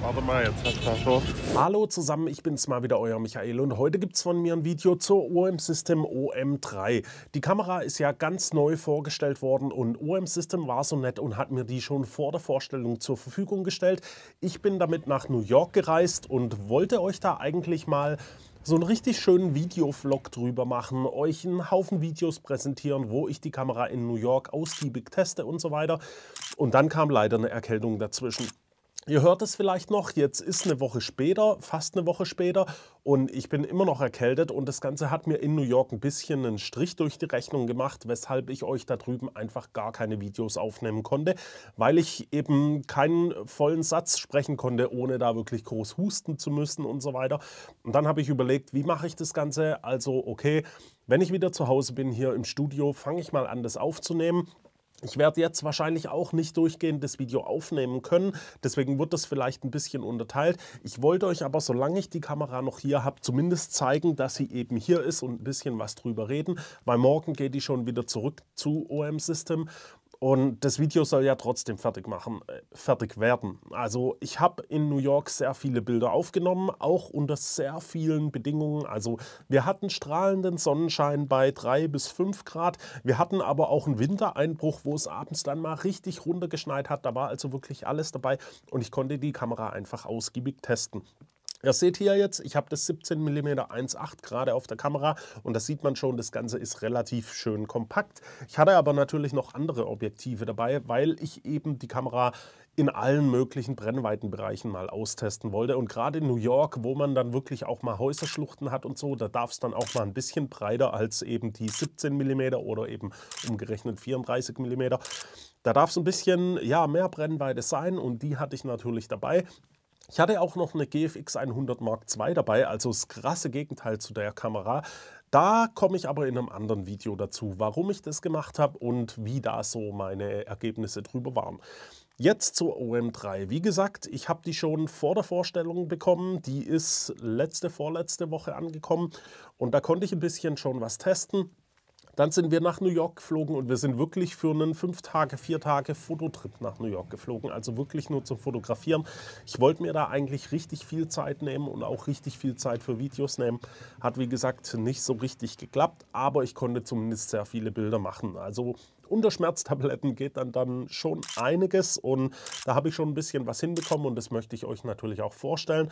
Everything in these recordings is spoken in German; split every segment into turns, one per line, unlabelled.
Warte mal, jetzt hat er schon.
Hallo zusammen, ich bin's mal wieder, euer Michael, und heute gibt's von mir ein Video zur OM System OM3. Die Kamera ist ja ganz neu vorgestellt worden und OM System war so nett und hat mir die schon vor der Vorstellung zur Verfügung gestellt. Ich bin damit nach New York gereist und wollte euch da eigentlich mal so einen richtig schönen Videovlog drüber machen, euch einen Haufen Videos präsentieren, wo ich die Kamera in New York ausgiebig teste und so weiter. Und dann kam leider eine Erkältung dazwischen. Ihr hört es vielleicht noch, jetzt ist eine Woche später, fast eine Woche später, und ich bin immer noch erkältet und das Ganze hat mir in New York ein bisschen einen Strich durch die Rechnung gemacht, weshalb ich euch da drüben einfach gar keine Videos aufnehmen konnte, weil ich eben keinen vollen Satz sprechen konnte, ohne da wirklich groß husten zu müssen und so weiter. Und dann habe ich überlegt, wie mache ich das Ganze? Also okay, wenn ich wieder zu Hause bin hier im Studio, fange ich mal an, das aufzunehmen. Ich werde jetzt wahrscheinlich auch nicht durchgehend das Video aufnehmen können, deswegen wird das vielleicht ein bisschen unterteilt. Ich wollte euch aber, solange ich die Kamera noch hier habe, zumindest zeigen, dass sie eben hier ist und ein bisschen was drüber reden, weil morgen geht die schon wieder zurück zu OM System. Und das Video soll ja trotzdem fertig werden. Also ich habe in New York sehr viele Bilder aufgenommen, auch unter sehr vielen Bedingungen. Also wir hatten strahlenden Sonnenschein bei 3 bis 5 Grad. Wir hatten aber auch einen Wintereinbruch, wo es abends dann mal richtig runtergeschneit hat. Da war also wirklich alles dabei und ich konnte die Kamera einfach ausgiebig testen. Ihr seht hier jetzt, ich habe das 17 mm 1.8 gerade auf der Kamera und das sieht man schon, das Ganze ist relativ schön kompakt. Ich hatte aber natürlich noch andere Objektive dabei, weil ich eben die Kamera in allen möglichen Brennweitenbereichen mal austesten wollte. Und gerade in New York, wo man dann wirklich auch mal Häuserschluchten hat und so, da darf es dann auch mal ein bisschen breiter als eben die 17 mm oder eben umgerechnet 34 mm. Da darf es ein bisschen, ja, mehr Brennweite sein und die hatte ich natürlich dabei. Ich hatte auch noch eine GFX 100 Mark II dabei, also das krasse Gegenteil zu der Kamera. Da komme ich aber in einem anderen Video dazu, warum ich das gemacht habe und wie da so meine Ergebnisse drüber waren. Jetzt zur OM3. Wie gesagt, ich habe die schon vor der Vorstellung bekommen. Die ist vorletzte Woche angekommen und da konnte ich ein bisschen schon was testen. Dann sind wir nach New York geflogen und wir sind wirklich für einen 5 Tage, 4 Tage Fototrip nach New York geflogen. Also wirklich nur zum Fotografieren. Ich wollte mir da eigentlich richtig viel Zeit nehmen und auch richtig viel Zeit für Videos nehmen. Hat wie gesagt nicht so richtig geklappt, aber ich konnte zumindest sehr viele Bilder machen. Also unter Schmerztabletten geht dann schon einiges und da habe ich schon ein bisschen was hinbekommen und das möchte ich euch natürlich auch vorstellen.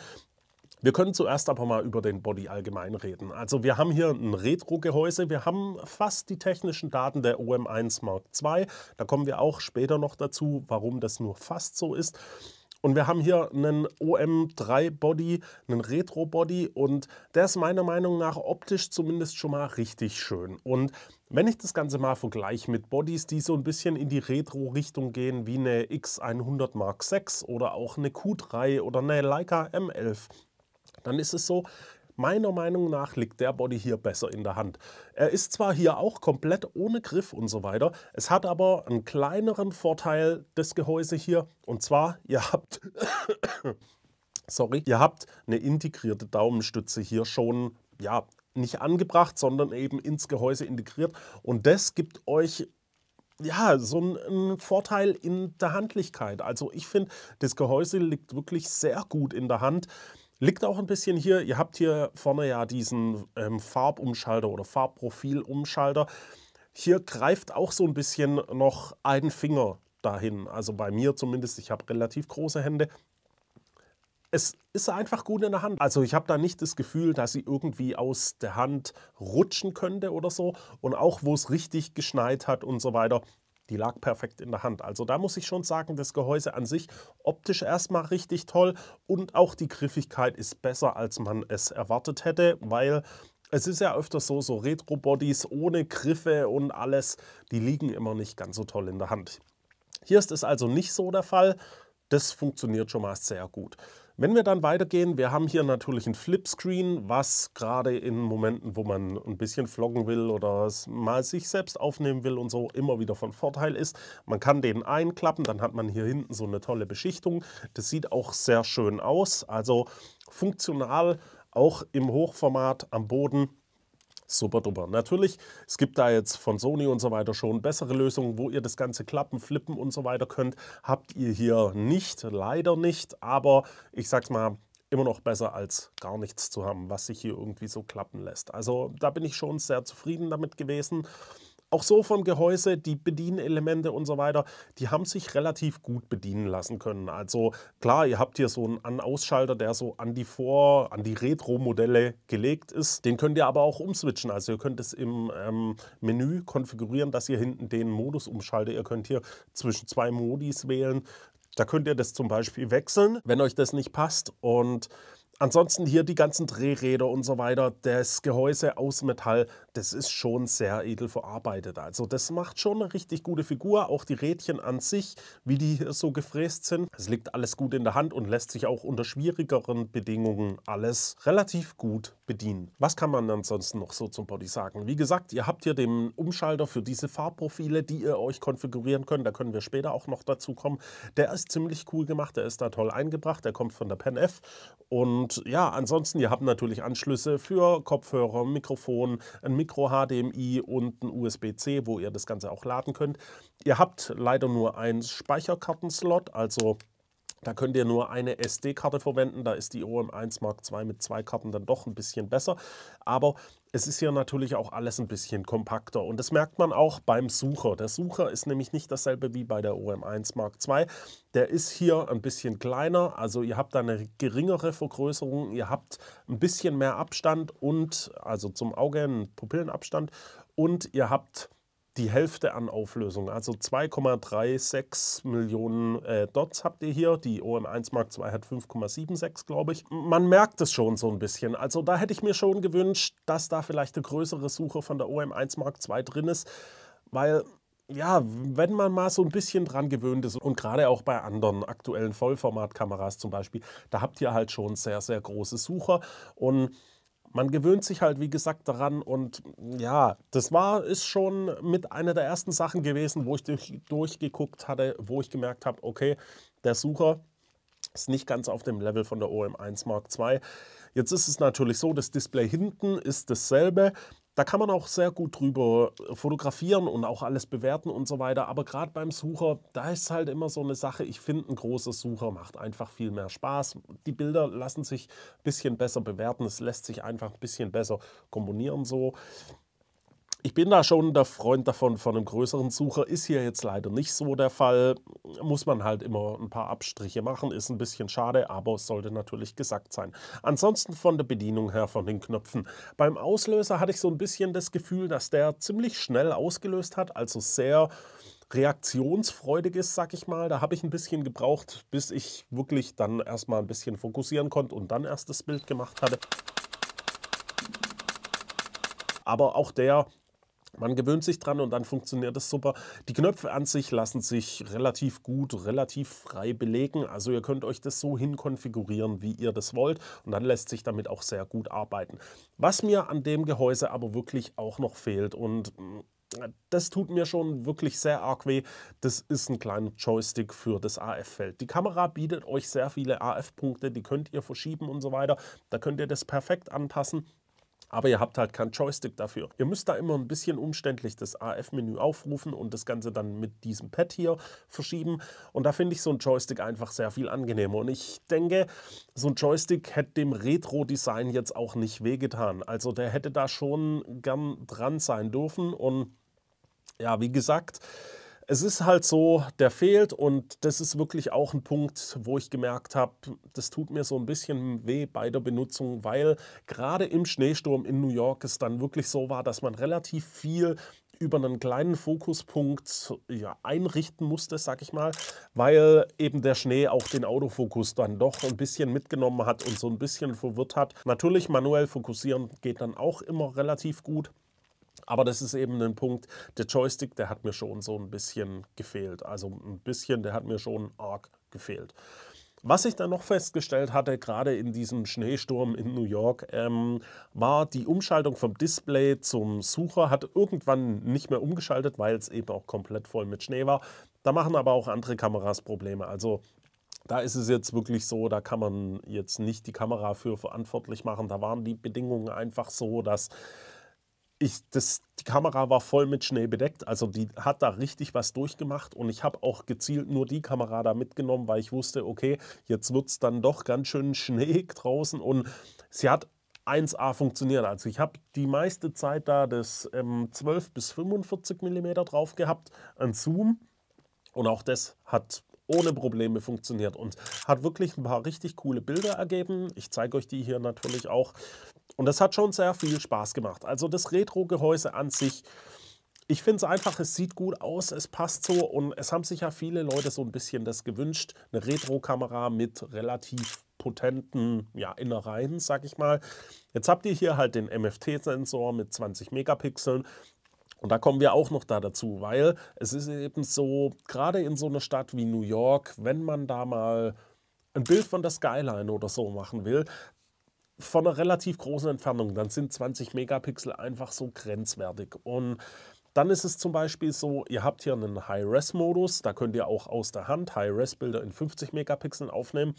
Wir können zuerst aber mal über den Body allgemein reden. Also wir haben hier ein Retro-Gehäuse, wir haben fast die technischen Daten der OM1 Mark II. Da kommen wir auch später noch dazu, warum das nur fast so ist. Und wir haben hier einen OM3 Body, einen Retro Body und der ist meiner Meinung nach optisch zumindest schon mal richtig schön. Und wenn ich das Ganze mal vergleiche mit Bodies, die so ein bisschen in die Retro-Richtung gehen, wie eine X100 Mark VI oder auch eine Q3 oder eine Leica M11, dann ist es so, meiner Meinung nach liegt der Body hier besser in der Hand. Er ist zwar hier auch komplett ohne Griff und so weiter, es hat aber einen kleineren Vorteil, das Gehäuse hier, und zwar, ihr habt, sorry, ihr habt eine integrierte Daumenstütze hier schon, ja, nicht angebracht, sondern eben ins Gehäuse integriert und das gibt euch, ja, so einen Vorteil in der Handlichkeit. Also ich finde, das Gehäuse liegt wirklich sehr gut in der Hand. Liegt auch ein bisschen hier, ihr habt hier vorne ja diesen Farbumschalter oder Farbprofilumschalter. Hier greift auch so ein bisschen noch ein Finger dahin. Also bei mir zumindest, ich habe relativ große Hände. Es ist einfach gut in der Hand. Also ich habe da nicht das Gefühl, dass sie irgendwie aus der Hand rutschen könnte oder so. Und auch wo es richtig geschneit hat und so weiter, die lag perfekt in der Hand. Also da muss ich schon sagen, das Gehäuse an sich optisch erstmal richtig toll und auch die Griffigkeit ist besser, als man es erwartet hätte, weil es ist ja öfter so, so Retro-Bodies ohne Griffe und alles, die liegen immer nicht ganz so toll in der Hand. Hier ist es also nicht so der Fall. Das funktioniert schon mal sehr gut. Wenn wir dann weitergehen, wir haben hier natürlich ein Flipscreen, was gerade in Momenten, wo man ein bisschen vloggen will oder mal sich selbst aufnehmen will und so, immer wieder von Vorteil ist. Man kann den einklappen, dann hat man hier hinten so eine tolle Beschichtung. Das sieht auch sehr schön aus, also funktional, auch im Hochformat am Boden. Super duper. Natürlich, es gibt da jetzt von Sony und so weiter schon bessere Lösungen, wo ihr das Ganze klappen, flippen und so weiter könnt. Habt ihr hier nicht, leider nicht, aber ich sag's mal, immer noch besser als gar nichts zu haben, was sich hier irgendwie so klappen lässt. Also da bin ich schon sehr zufrieden damit gewesen. Auch so vom Gehäuse, die Bedienelemente und so weiter, die haben sich relativ gut bedienen lassen können. Also klar, ihr habt hier so einen An-Ausschalter, der so an die Retro-Modelle gelegt ist. Den könnt ihr aber auch umswitchen. Also ihr könnt es im Menü konfigurieren, dass ihr hinten den Modus umschaltet. Ihr könnt hier zwischen zwei Modis wählen. Da könnt ihr das zum Beispiel wechseln, wenn euch das nicht passt. Und ansonsten hier die ganzen Drehräder und so weiter, das Gehäuse aus Metall, das ist schon sehr edel verarbeitet. Also das macht schon eine richtig gute Figur. Auch die Rädchen an sich, wie die hier so gefräst sind. Es liegt alles gut in der Hand und lässt sich auch unter schwierigeren Bedingungen alles relativ gut bedienen. Was kann man ansonsten noch so zum Body sagen? Wie gesagt, ihr habt hier den Umschalter für diese Farbprofile, die ihr euch konfigurieren könnt. Da können wir später auch noch dazu kommen. Der ist ziemlich cool gemacht, der ist da toll eingebracht. Der kommt von der PenF. Und ja, ansonsten, ihr habt natürlich Anschlüsse für Kopfhörer, Mikrofon, ein Micro-HDMI und ein USB-C, wo ihr das Ganze auch laden könnt. Ihr habt leider nur einen Speicherkartenslot, also da könnt ihr nur eine SD-Karte verwenden. Da ist die OM1 Mark II mit zwei Karten dann doch ein bisschen besser. Aber es ist hier natürlich auch alles ein bisschen kompakter. Und das merkt man auch beim Sucher. Der Sucher ist nämlich nicht dasselbe wie bei der OM1 Mark II. Der ist hier ein bisschen kleiner. Also ihr habt da eine geringere Vergrößerung. Ihr habt ein bisschen mehr Abstand und also zum Auge einen Pupillenabstand. Und ihr habt die Hälfte an Auflösung, also 2,36 Millionen Dots habt ihr hier. Die OM1 Mark II hat 5,76, glaube ich. Man merkt es schon so ein bisschen. Also da hätte ich mir schon gewünscht, dass da vielleicht der größere Sucher von der OM1 Mark II drin ist, weil ja, wenn man mal so ein bisschen dran gewöhnt ist und gerade auch bei anderen aktuellen Vollformatkameras zum Beispiel, da habt ihr halt schon sehr, sehr große Sucher und man gewöhnt sich halt, wie gesagt, daran und ja, ist schon mit einer der ersten Sachen gewesen, wo ich durchgeguckt hatte, wo ich gemerkt habe, okay, der Sucher ist nicht ganz auf dem Level von der OM1 Mark II. Jetzt ist es natürlich so, das Display hinten ist dasselbe. Da kann man auch sehr gut drüber fotografieren und auch alles bewerten und so weiter. Aber gerade beim Sucher, da ist halt immer so eine Sache. Ich finde, ein großer Sucher macht einfach viel mehr Spaß. Die Bilder lassen sich ein bisschen besser bewerten. Es lässt sich einfach ein bisschen besser komponieren so. Ich bin da schon der Freund davon, von einem größeren Sucher. Ist hier jetzt leider nicht so der Fall. Muss man halt immer ein paar Abstriche machen. Ist ein bisschen schade, aber es sollte natürlich gesagt sein. Ansonsten von der Bedienung her, von den Knöpfen. Beim Auslöser hatte ich so ein bisschen das Gefühl, dass der ziemlich schnell ausgelöst hat. Also sehr reaktionsfreudig ist, sag ich mal. Da habe ich ein bisschen gebraucht, bis ich wirklich dann erstmal ein bisschen fokussieren konnte und dann erst das Bild gemacht hatte. Aber auch man gewöhnt sich dran und dann funktioniert es super. Die Knöpfe an sich lassen sich relativ gut, relativ frei belegen. Also ihr könnt euch das so hinkonfigurieren, wie ihr das wollt. Und dann lässt sich damit auch sehr gut arbeiten. Was mir an dem Gehäuse aber wirklich auch noch fehlt und das tut mir schon wirklich sehr arg weh. Das ist ein kleiner Joystick für das AF-Feld. Die Kamera bietet euch sehr viele AF-Punkte, die könnt ihr verschieben und so weiter. Da könnt ihr das perfekt anpassen. Aber ihr habt halt keinen Joystick dafür. Ihr müsst da immer ein bisschen umständlich das AF-Menü aufrufen und das Ganze dann mit diesem Pad hier verschieben. Und da finde ich so ein Joystick einfach sehr viel angenehmer. Und ich denke, so ein Joystick hätte dem Retro-Design jetzt auch nicht wehgetan. Also der hätte da schon gern dran sein dürfen. Und ja, wie gesagt, es ist halt so, der fehlt und das ist wirklich auch ein Punkt, wo ich gemerkt habe, das tut mir so ein bisschen weh bei der Benutzung, weil gerade im Schneesturm in New York es dann wirklich so war, dass man relativ viel über einen kleinen Fokuspunkt ja, einrichten musste, sag ich mal, weil eben der Schnee auch den Autofokus dann doch ein bisschen mitgenommen hat und so ein bisschen verwirrt hat. Natürlich manuell fokussieren geht dann auch immer relativ gut. Aber das ist eben ein Punkt, der Joystick, der hat mir schon so ein bisschen gefehlt. Also ein bisschen, der hat mir schon arg gefehlt. Was ich dann noch festgestellt hatte, gerade in diesem Schneesturm in New York, war die Umschaltung vom Display zum Sucher, hat irgendwann nicht mehr umgeschaltet, weil es eben auch komplett voll mit Schnee war. Da machen aber auch andere Kameras Probleme. Also da ist es jetzt wirklich so, da kann man jetzt nicht die Kamera für verantwortlich machen. Da waren die Bedingungen einfach so, dass Die Kamera war voll mit Schnee bedeckt, also die hat da richtig was durchgemacht und ich habe auch gezielt nur die Kamera da mitgenommen, weil ich wusste, okay, jetzt wird es dann doch ganz schön schneeig draußen und sie hat 1A funktioniert. Also ich habe die meiste Zeit da das 12 bis 45 Millimeter drauf gehabt an Zoom und auch das hat ohne Probleme funktioniert und hat wirklich ein paar richtig coole Bilder ergeben. Ich zeige euch die hier natürlich auch. Und das hat schon sehr viel Spaß gemacht. Also das Retro-Gehäuse an sich, ich finde es einfach, es sieht gut aus, es passt so und es haben sich ja viele Leute so ein bisschen das gewünscht, eine Retro-Kamera mit relativ potenten, ja, Innereien, sag ich mal. Jetzt habt ihr hier halt den MFT-Sensor mit 20 Megapixeln. Und da kommen wir auch noch dazu, weil es ist eben so, gerade in so einer Stadt wie New York, wenn man da mal ein Bild von der Skyline oder so machen will, von einer relativ großen Entfernung, dann sind 20 Megapixel einfach so grenzwertig. Und dann ist es zum Beispiel so, ihr habt hier einen High-Res-Modus, da könnt ihr auch aus der Hand High-Res-Bilder in 50 Megapixeln aufnehmen.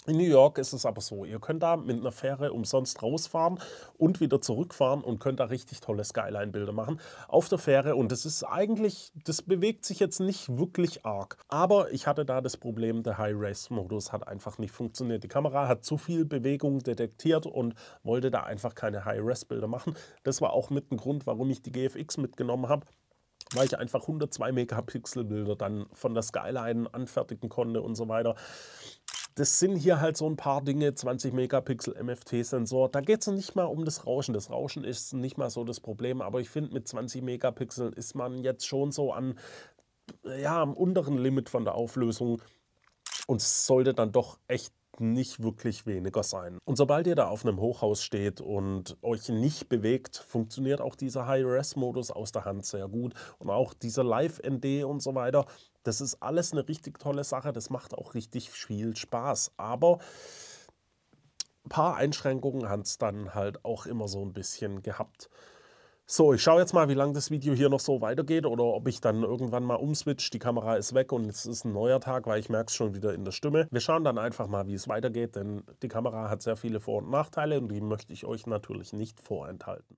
In New York ist es aber so, ihr könnt da mit einer Fähre umsonst rausfahren und wieder zurückfahren und könnt da richtig tolle Skyline-Bilder machen auf der Fähre. Und das ist eigentlich, das bewegt sich jetzt nicht wirklich arg. Aber ich hatte da das Problem, der High-Res-Modus hat einfach nicht funktioniert. Die Kamera hat zu viel Bewegung detektiert und wollte da einfach keine High-Res-Bilder machen. Das war auch mit ein Grund, warum ich die GFX mitgenommen habe, weil ich einfach 102 Megapixel Bilder dann von der Skyline anfertigen konnte und so weiter. Das sind hier halt so ein paar Dinge, 20 Megapixel MFT-Sensor. Da geht es nicht mal um das Rauschen. Das Rauschen ist nicht mal so das Problem, aber ich finde, mit 20 Megapixel ist man jetzt schon so an, ja, am unteren Limit von der Auflösung und es sollte dann doch echt nicht wirklich weniger sein. Und sobald ihr da auf einem Hochhaus steht und euch nicht bewegt, funktioniert auch dieser High-Res-Modus aus der Hand sehr gut. Und auch dieser Live-ND und so weiter, das ist alles eine richtig tolle Sache. Das macht auch richtig viel Spaß. Aber ein paar Einschränkungen hat es dann halt auch immer so ein bisschen gehabt. So, ich schaue jetzt mal, wie lange das Video hier noch so weitergeht oder ob ich dann irgendwann mal umswitch. Die Kamera ist weg und es ist ein neuer Tag, weil ich merke es schon wieder in der Stimme. Wir schauen dann einfach mal, wie es weitergeht, denn die Kamera hat sehr viele Vor- und Nachteile und die möchte ich euch natürlich nicht vorenthalten.